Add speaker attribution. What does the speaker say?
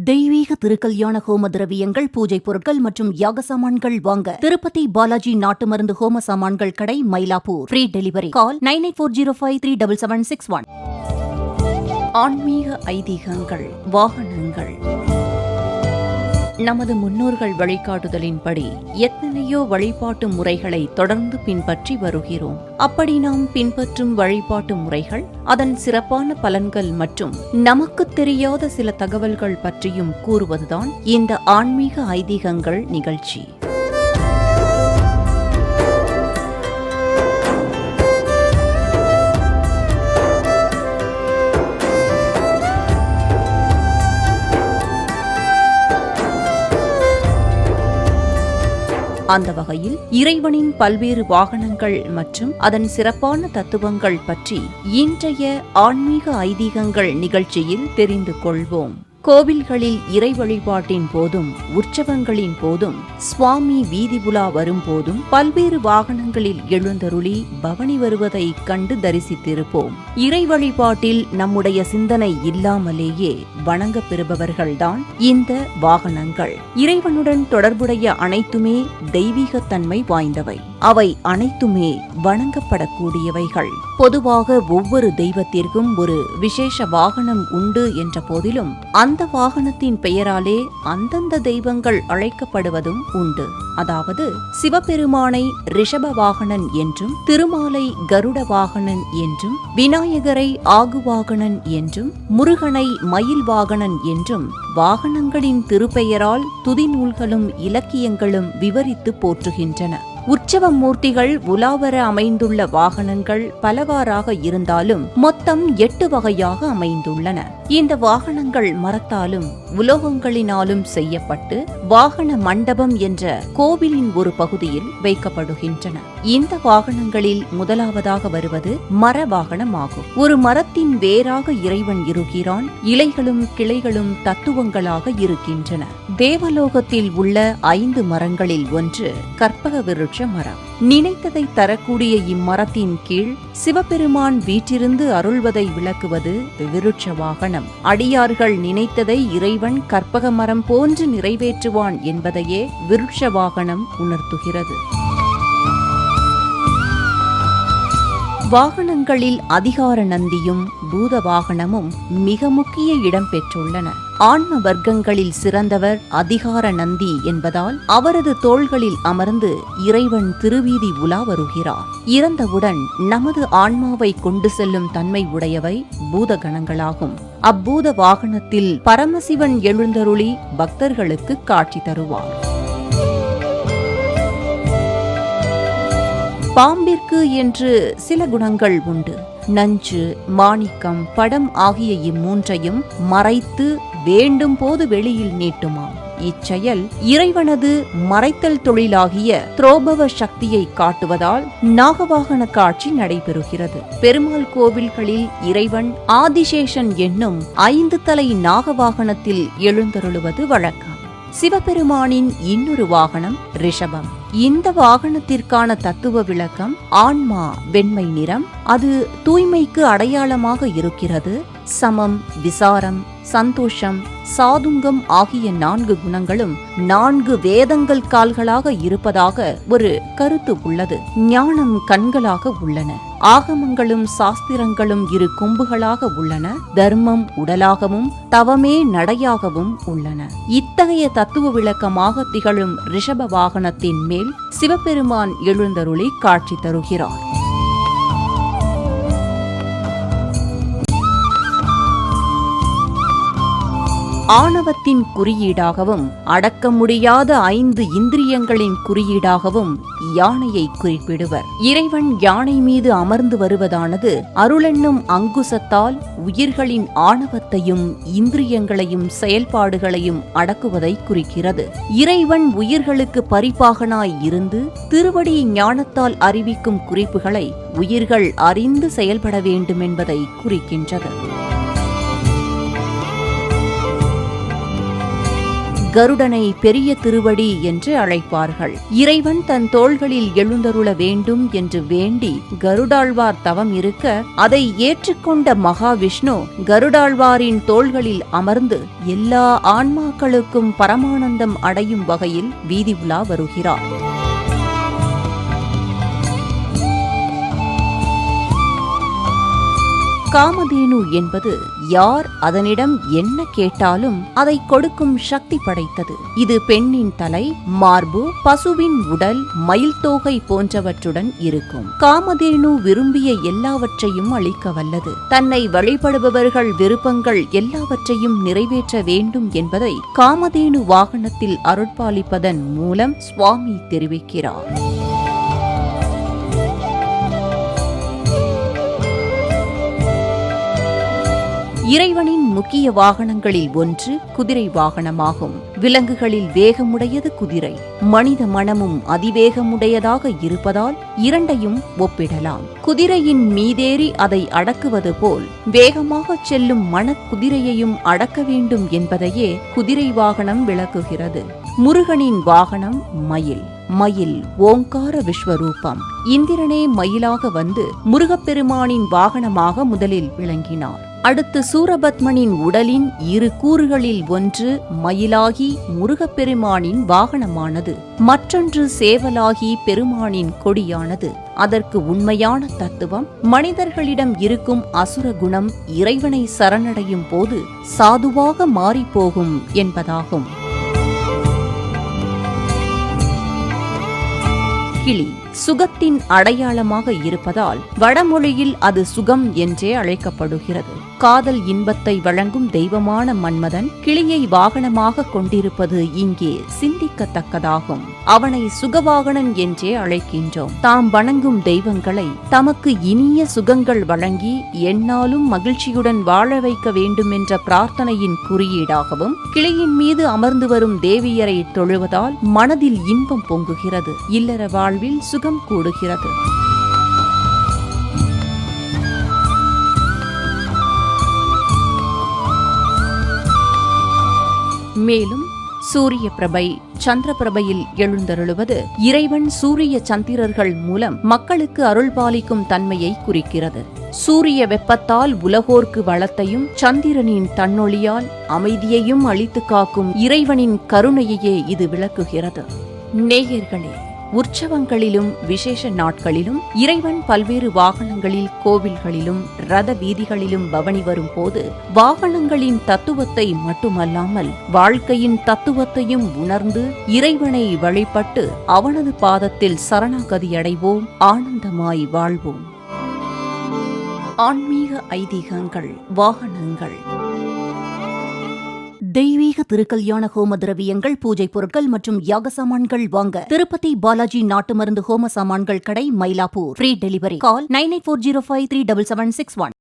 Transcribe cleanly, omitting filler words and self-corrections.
Speaker 1: தெய்வீக திருக்கல்யாண ஹோம திரவியங்கள், பூஜை பொருட்கள் மற்றும் யாக சாமான்கள் வாங்க திருப்பதி பாலாஜி நாட்டு மருந்து ஹோம சாமான்கள் கடை, மயிலாப்பூர். Free delivery. கால் 9840537761. ஆன்மீக ஐதீகங்கள், வாகனங்கள். நமது முன்னோர்கள் வழிகாட்டுதலின்படி எத்தனையோ வழிபாட்டு முறைகளை தொடர்ந்து பின்பற்றி வருகிறோம். அப்படி நாம் பின்பற்றும் வழிபாட்டு முறைகள், அதன் சிறப்பான பலன்கள் மற்றும் நமக்கு தெரியாத சில தகவல்கள் பற்றியும் கூறுவதுதான் இந்த ஆன்மீக ஐதீகங்கள் நிகழ்ச்சி. அந்த வகையில் இறைவனின் பல்வேறு வாகனங்கள் மற்றும் அதன் சிறப்பான தத்துவங்கள் பற்றி இன்றைய ஆன்மீக ஐதீகங்கள் நிகழ்ச்சியில் தெரிந்து கொள்வோம். கோவில்களில் இறை வழிபாட்டின் போதும், உற்சவங்களின் போதும், சுவாமி வீதி உலா வரும்போதும் பல்வேறு வாகனங்களில் எழுந்தருளி பவனி வருவதை கண்டு தரிசித்திருப்போம். இறை வழிபாட்டில் நம்முடைய சிந்தனை இல்லாமலேயே வணங்க பெறுபவர்கள்தான் இந்த வாகனங்கள். இறைவனுடன் தொடர்புடைய அனைத்துமே தெய்வீகத்தன்மை வாய்ந்தவை. அவை அனைத்துமே வணங்கப்படக்கூடியவைகள். பொதுவாக ஒவ்வொரு தெய்வத்திற்கும் ஒரு விசேஷ வாகனம் உண்டு என்ற போதிலும் அந்த வாகனத்தின் பெயராலே அந்தந்த தெய்வங்கள் அழைக்கப்படுவதும் உண்டு. அதாவது சிவபெருமானை ரிஷப வாகனன் என்றும், திருமாலை கருட வாகனன் என்றும், விநாயகரை ஆகுவாகனன் என்றும், முருகனை மயில் வாகனன் என்றும் வாகனங்களின் திருப்பெயரால் துதிநூல்களும் இலக்கியங்களும் விவரித்து போற்றுகின்றன. உற்சவ மூர்த்திகள் உலாவர அமைந்துள்ள வாகனங்கள் பலவாறாக இருந்தாலும் மொத்தம் 8 வகையாக அமைந்துள்ளன. இந்த வாகனங்கள் மரத்தாலும் உலோகங்களினாலும் செய்யப்பட்டு வாகன மண்டபம் என்ற கோவிலின் ஒரு பகுதியில் வைக்கப்படுகின்றன. இந்த வாகனங்களில் முதலாவதாக வருவது மர வாகனமாகும். ஒரு மரத்தின் வேறாக இறைவன் இருக்கிறான். இலைகளும் கிளைகளும் தத்துவங்களாக இருக்கின்றன. தேவலோகத்தில் உள்ள 5 மரங்களில் ஒன்று கற்பக விருட்ச மரம். நினைத்ததை தரக்கூடிய இம்மரத்தின் கீழ் சிவபெருமான் வீற்றிருந்து அருள்வதை விளக்குவது விருட்ச வாகனம். அடியார்கள் நினைத்ததை இறைவன் கற்பக மரம் போன்று நிறைவேற்றுவான் என்பதையே விருட்ச வாகனம் உணர்த்துகிறது. வாகனங்களில் அதிகார நந்தியும் பூத வாகனமும் மிக முக்கிய இடம் பெற்றுள்ளன. ஆன்ம வர்க்கங்களில் சிறந்தவர் அதிகார நந்தி என்பதால் அவரது தோள்களில் அமர்ந்து இறைவன் திருவீதி உலா வருகிறார். இறந்தவுடன் நமது ஆன்மாவை கொண்டு செல்லும் தன்மை உடையவை பூதகணங்களாகும். அப்பூத வாகனத்தில் பரமசிவன் எழுந்தருளி பக்தர்களுக்கு காட்சி தருவார். பாம்பிற்கு என்று சில குணங்கள் உண்டு. நஞ்சு, மாணிக்கம், படம் ஆகிய இம்மூன்றையும் மறைத்து வேண்டும் போது வெளியில் நீட்டுமாம். இச்செயல் இறைவனது மறைத்தல் தொழிலாகிய துரோபவ சக்தியை காட்டுவதால் நாகவாகன காட்சி நடைபெறுகிறது. பெருமாள் கோவில்களில் இறைவன் ஆதிசேஷன் என்னும் 5 தலை நாகவாகனத்தில் எழுந்தருளுவது வழக்கம். சிவபெருமானின் இன்னொரு வாகனம் ரிஷபம். இந்த வாகனத்திற்கான தத்துவ விளக்கம்: ஆன்மா வெண்மை நிறம், அது தூய்மைக்கு அடையாளமாக இருக்கிறது. சமம், விசாரம், சந்தோஷம், சாதுங்கம் ஆகிய 4 குணங்களும் 4 வேதங்கள் கால்களாக இருப்பதாக ஒரு கருத்து உள்ளது. ஞானம் கண்களாக உள்ளன. ஆகமங்களும் சாஸ்திரங்களும் 2 கொம்புகளாக உள்ளன. தர்மம் உடலாகவும் தவமே நடையாகவும் உள்ளன. இத்தகைய தத்துவ விளக்கமாக திகழும் ரிஷப வாகனத்தின் மேல் சிவபெருமான் எழுந்தருளி காட்சி தருகிறார். ஆணவத்தின் குறியீடாகவும் அடக்க முடியாத 5 இந்திரியங்களின் குறியீடாகவும் யானையை குறிப்பிடுவர். இறைவன் யானை மீது அமர்ந்து வருவதானது அருளென்னும் அங்குசத்தால் உயிர்களின் ஆணவத்தையும் இந்திரியங்களையும் செயல்பாடுகளையும் அடக்குவதை குறிக்கிறது. இறைவன் உயிர்களுக்கு பரிபாகனாய் இருந்து திருவடி ஞானத்தால் அறிவிக்கும் குறிப்புகளை உயிர்கள் அறிந்து செயல்பட வேண்டுமென்பதை குறிக்கின்றது. கருடனை பெரிய திருவடி என்று அழைப்பார்கள். இறைவன் தன் தோள்களில் எழுந்தருள வேண்டும் என்று வேண்டி கருடாழ்வார் தவம் இருக்க அதை ஏற்றுக்கொண்ட மகாவிஷ்ணு கருடாழ்வாரின் தோள்களில் அமர்ந்து எல்லா ஆன்மாக்களுக்கும் பரமானந்தம் அடையும் வகையில் வீதி உலா வருகிறார். காமதேனு என்பது யார் அதனிடம் என்ன கேட்டாலும் அதை கொடுக்கும் சக்தி படைத்தது. இது பெண்ணின் தலை, மார்பு, பசுவின் உடல், மயில் தோகை போன்றவற்றுடன் இருக்கும். காமதேனு விரும்பிய எல்லாவற்றையும் அளிக்க வல்லது. தன்னை வழிபடுபவர்கள் விருப்பங்கள் எல்லாவற்றையும் நிறைவேற்ற வேண்டும் என்பதை காமதேனு வாகனத்தில் அருட்பாலிப்பதன் மூலம் சுவாமி தெரிவிக்கிறார். இறைவனின் முக்கிய வாகனங்களில் ஒன்று குதிரை வாகனமாகும். விலங்குகளில் வேகமுடையது குதிரை. மனித மனமும் அதிவேகமுடையதாக இருப்பதால் இரண்டையும் ஒப்பிடலாம். குதிரையின் மீதேறி அதை அடக்குவது போல் வேகமாக செல்லும் மனக்குதிரையையும் அடக்க வேண்டும் என்பதையே குதிரை வாகனம் விளக்குகிறது. முருகனின் வாகனம் மயில். மயில் ஓங்கார விஸ்வரூபம். இந்திரனே மயிலாக வந்து முருகப்பெருமானின் வாகனமாக முதலில் விளங்கினார். அடுத்து சூரபத்மனின் உடலின் இரு கூறுகளில் ஒன்று மயிலாகி முருகப்பெருமானின் வாகனமானது, மற்றொன்று சேவலாகி பெருமானின் கொடியானது. அதற்கு உண்மையான தத்துவம் மனிதர்களிடம் இருக்கும் அசுர குணம் இறைவனை சரணடையும் போது சாதுவாக மாறிப்போகும் என்பதாகும். கிளி சுகத்தின் அடையாளமாக இருப்பதால் வடமொழியில் அது சுகம் என்றே அழைக்கப்படுகிறது. காதல் இன்பத்தை வழங்கும் தெய்வமான மன்மதன் கிளியை வாகனமாக கொண்டிருப்பது இங்கே சிந்திக்கத்தக்கதாகும். அவனை சுகவாகனன் என்றே அழைக்கின்றோம். தாம் வணங்கும் தெய்வங்களை தமக்கு இனிய சுகங்கள் வழங்கி எந்நாளும் மகிழ்ச்சியுடன் வாழ வைக்க வேண்டுமென்ற பிரார்த்தனையின் குறியீடாகவும் கிளியின் மீது அமர்ந்து வரும் தேவியரை தொழுவதால் மனதில் இன்பம் பொங்குகிறது. இல்லற வாழ்வில் சுகம் கூடுகிறது. மேலும் சூரிய பிரபை, சந்திர பிரபையில் எழுந்தருளுவது இறைவன் சூரிய சந்திரர்கள் மூலம் மக்களுக்கு அருள்பாலிக்கும் தன்மையை குறிக்கிறது. சூரிய வெப்பத்தால் உலகோர்க்கு வளத்தையும் சந்திரனின் தன்னொளியால் அமைதியையும் அளித்து காக்கும் இறைவனின் கருணையையே இது விளக்குகிறது. நேயர்களே, உற்சவங்களிலும் விசேஷ நாட்களிலும் இறைவன் பல்வேறு வாகனங்களில் கோவில்களிலும் ரத வீதிகளிலும் பவனி வரும் போது வாகனங்களின் தத்துவத்தை மட்டுமல்லாமல் வாழ்க்கையின் தத்துவத்தையும் உணர்ந்து இறைவனை வழிபட்டு அவனது பாதத்தில் சரணாகதி அடைவோம், ஆனந்தமாய் வாழ்வோம். ஆன்மீக ஐதீகங்கள், வாகனங்கள். தெய்வீக திருக்கல்யாண ஹோம திரவியங்கள், பூஜை பொருட்கள் மற்றும் யாக சாமான்கள் வாங்க திருப்பதி பாலாஜி நாட்டு மருந்து ஹோம சாமான்கள் கடை, மயிலாப்பூர். Free delivery. கால் 9840537761.